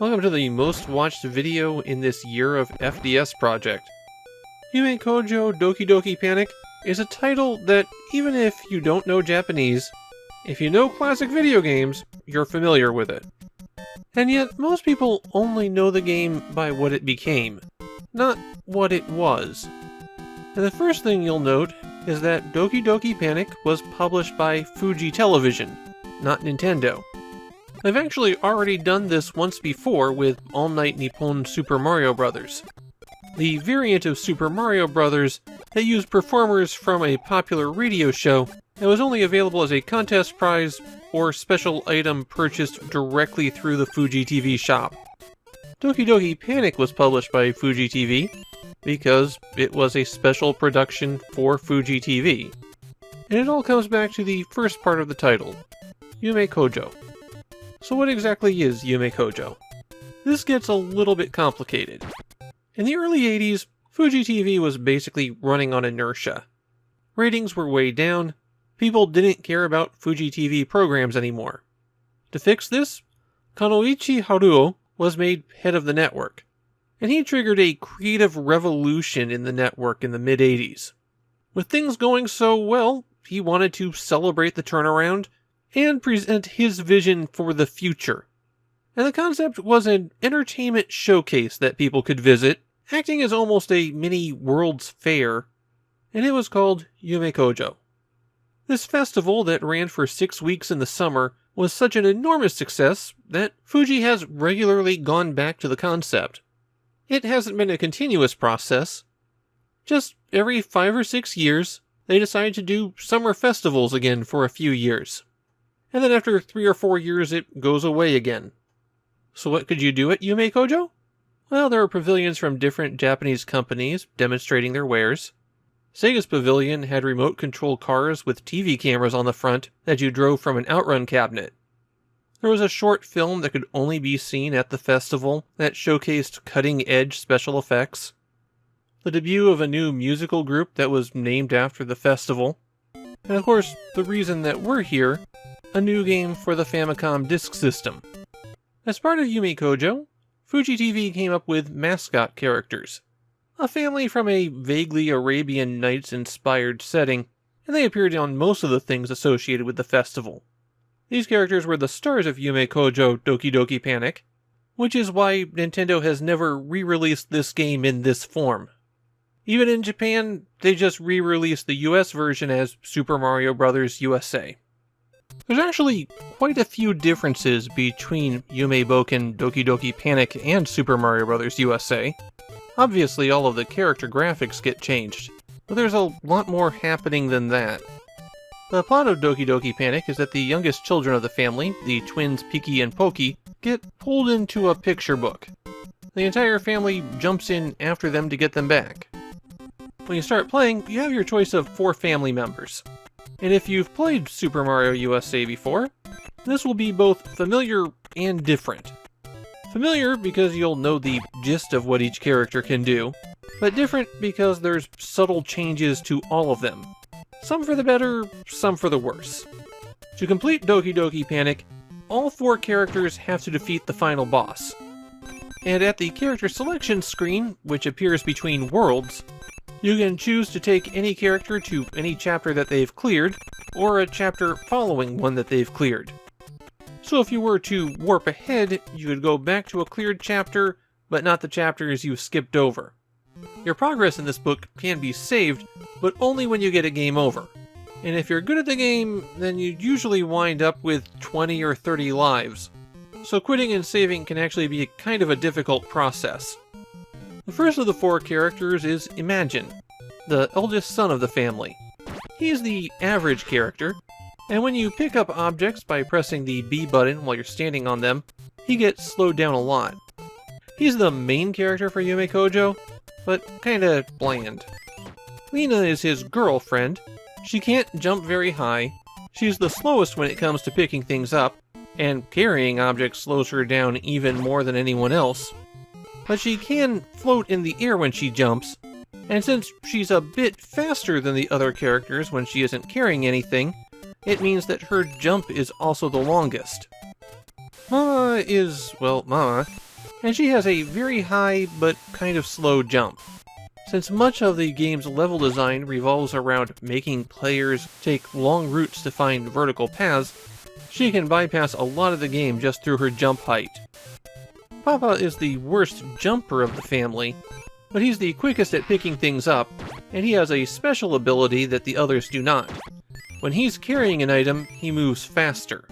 Welcome to the most watched video in this Year of FDS project. Yume Koujou Doki Doki Panic is a title that, even if you don't know Japanese, if you know classic video games, you're familiar with it. And yet, most people only know the game by what it became, not what it was. And the first thing you'll note is that Doki Doki Panic was published by Fuji Television, not Nintendo. I've actually already done this once before with All Night Nippon Super Mario Bros. The variant of Super Mario Bros. That used performers from a popular radio show that was only available as a contest prize or special item purchased directly through the Fuji TV shop. Doki Doki Panic was published by Fuji TV because it was a special production for Fuji TV. And it all comes back to the first part of the title, Yume Koujou. So what exactly is Yume Koujou? This gets a little bit complicated. In the early 80s, Fuji TV was basically running on inertia. Ratings were way down, people didn't care about Fuji TV programs anymore. To fix this, Kanoichi Haruo was made head of the network, and he triggered a creative revolution in the network in the mid-80s. With things going so well, he wanted to celebrate the turnaround and present his vision for the future. And the concept was an entertainment showcase that people could visit, acting as almost a mini World's Fair, and it was called Yume Koujou. This festival that ran for 6 weeks in the summer was such an enormous success that Fuji has regularly gone back to the concept. It hasn't been a continuous process. Just every 5 or 6 years, they decide to do summer festivals again for a few years. And then after 3 or 4 years, it goes away again. So what could you do at Yume Koujou? Well, there were pavilions from different Japanese companies demonstrating their wares. Sega's pavilion had remote-controlled cars with TV cameras on the front that you drove from an outrun cabinet. There was a short film that could only be seen at the festival that showcased cutting-edge special effects. The debut of a new musical group that was named after the festival. And of course, the reason that we're here, a new game for the Famicom Disk System. As part of Yume Koujou, Fuji TV came up with mascot characters, a family from a vaguely Arabian Nights-inspired setting, and they appeared on most of the things associated with the festival. These characters were the stars of Yume Koujou Doki Doki Panic, which is why Nintendo has never re-released this game in this form. Even in Japan, they just re-released the US version as Super Mario Bros. USA. There's actually quite a few differences between Yume Boken Doki Doki Panic and Super Mario Bros. USA. Obviously, all of the character graphics get changed, but there's a lot more happening than that. The plot of Doki Doki Panic is that the youngest children of the family, the twins Piki and Poki, get pulled into a picture book. The entire family jumps in after them to get them back. When you start playing, you have your choice of 4 family members. And if you've played Super Mario USA before, this will be both familiar and different. Familiar because you'll know the gist of what each character can do, but different because there's subtle changes to all of them. Some for the better, some for the worse. To complete Doki Doki Panic, all 4 characters have to defeat the final boss. And at the character selection screen, which appears between worlds, you can choose to take any character to any chapter that they've cleared, or a chapter following one that they've cleared. So if you were to warp ahead, you could go back to a cleared chapter, but not the chapters you skipped over. Your progress in this book can be saved, but only when you get a game over. And if you're good at the game, then you usually wind up with 20 or 30 lives. So quitting and saving can actually be kind of a difficult process. The first of the 4 characters is Imagine, the eldest son of the family. He's the average character, and when you pick up objects by pressing the B button while you're standing on them, he gets slowed down a lot. He's the main character for Yume Koujou, but kinda bland. Lena is his girlfriend. She can't jump very high, she's the slowest when it comes to picking things up, and carrying objects slows her down even more than anyone else. But she can float in the air when she jumps, and since she's a bit faster than the other characters when she isn't carrying anything, it means that her jump is also the longest. Mama is, well, Mama, and she has a very high but kind of slow jump. Since much of the game's level design revolves around making players take long routes to find vertical paths, she can bypass a lot of the game just through her jump height. Papa is the worst jumper of the family, but he's the quickest at picking things up, and he has a special ability that the others do not. When he's carrying an item, he moves faster.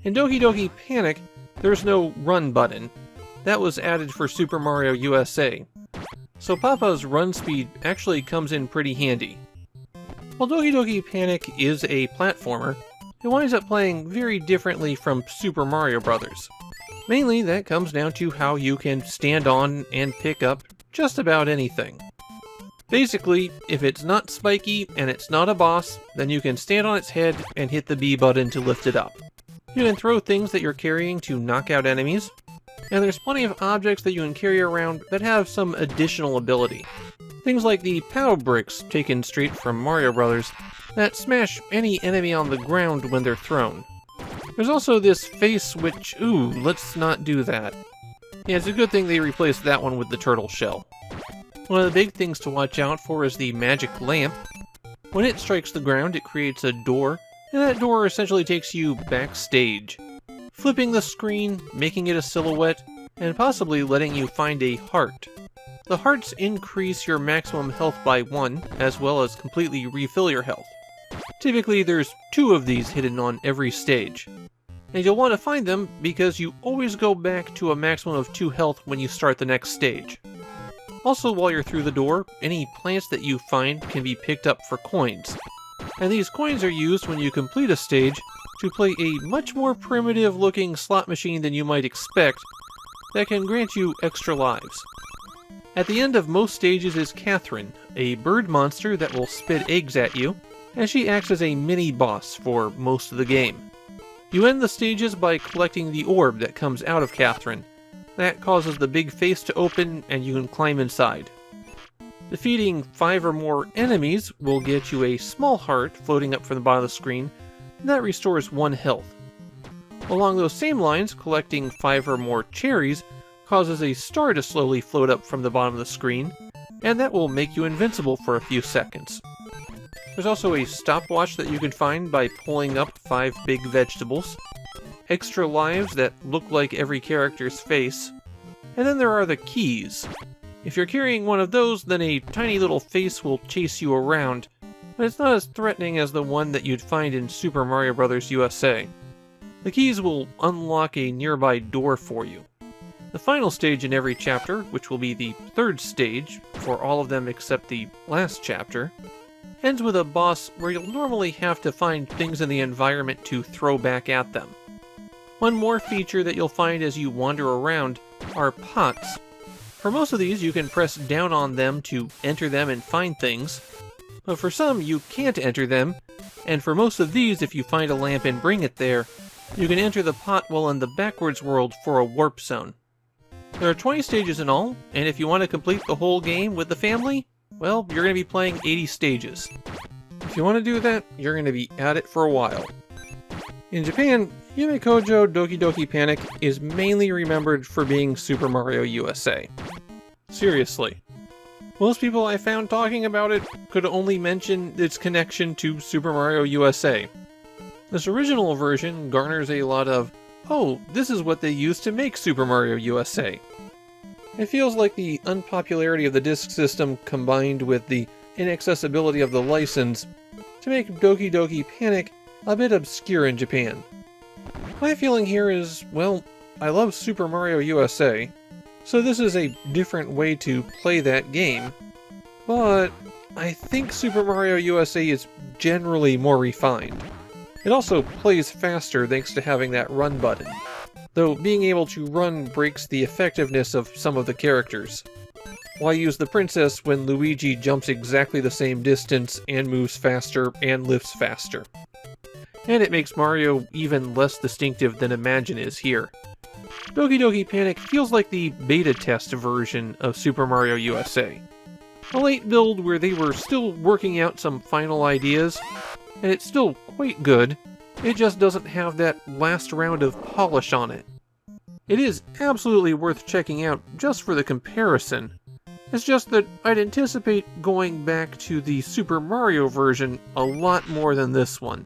In Doki Doki Panic, there's no run button. That was added for Super Mario USA. So Papa's run speed actually comes in pretty handy. While Doki Doki Panic is a platformer, it winds up playing very differently from Super Mario Bros. Mainly that comes down to how you can stand on and pick up just about anything. Basically, if it's not spiky and it's not a boss, then you can stand on its head and hit the B button to lift it up. You can throw things that you're carrying to knock out enemies, and there's plenty of objects that you can carry around that have some additional ability. Things like the POW bricks taken straight from Mario Bros. That smash any enemy on the ground when they're thrown. There's also this face which, ooh, let's not do that. Yeah, it's a good thing they replaced that one with the turtle shell. One of the big things to watch out for is the magic lamp. When it strikes the ground, it creates a door, and that door essentially takes you backstage, flipping the screen, making it a silhouette, and possibly letting you find a heart. The hearts increase your maximum health by 1, as well as completely refill your health. Typically there's 2 of these hidden on every stage. And you'll want to find them because you always go back to a maximum of 2 health when you start the next stage. Also, while you're through the door, any plants that you find can be picked up for coins. And these coins are used when you complete a stage to play a much more primitive looking slot machine than you might expect that can grant you extra lives. At the end of most stages is Catherine, a bird monster that will spit eggs at you, and she acts as a mini-boss for most of the game. You end the stages by collecting the orb that comes out of Catherine. That causes the big face to open and you can climb inside. Defeating 5 or more enemies will get you a small heart floating up from the bottom of the screen, and that restores 1 health. Along those same lines, collecting 5 or more cherries causes a star to slowly float up from the bottom of the screen, and that will make you invincible for a few seconds. There's also a stopwatch that you can find by pulling up 5 big vegetables, extra lives that look like every character's face, and then there are the keys. If you're carrying one of those, then a tiny little face will chase you around, but it's not as threatening as the one that you'd find in Super Mario Bros. USA. The keys will unlock a nearby door for you. The final stage in every chapter, which will be the 3rd stage for all of them except the last chapter, ends with a boss where you'll normally have to find things in the environment to throw back at them. One more feature that you'll find as you wander around are pots. For most of these, you can press down on them to enter them and find things, but for some you can't enter them, and for most of these, if you find a lamp and bring it there, you can enter the pot while in the backwards world for a warp zone. There are 20 stages in all, and if you want to complete the whole game with the family, well, you're going to be playing 80 stages. If you want to do that, you're going to be at it for a while. In Japan, Yume Koujou Doki Doki Panic is mainly remembered for being Super Mario USA. Seriously. Most people I found talking about it could only mention its connection to Super Mario USA. This original version garners a lot of, oh, this is what they used to make Super Mario USA. It feels like the unpopularity of the Disk System combined with the inaccessibility of the license to make Doki Doki Panic a bit obscure in Japan. My feeling here is, well, I love Super Mario USA, so this is a different way to play that game, but I think Super Mario USA is generally more refined. It also plays faster thanks to having that run button, though being able to run breaks the effectiveness of some of the characters. Why use the princess when Luigi jumps exactly the same distance and moves faster and lifts faster? And it makes Mario even less distinctive than Imagine is here. Doki Doki Panic feels like the beta test version of Super Mario USA. A late build where they were still working out some final ideas, and it's still quite good, it just doesn't have that last round of polish on it. It is absolutely worth checking out just for the comparison. It's just that I'd anticipate going back to the Super Mario version a lot more than this one.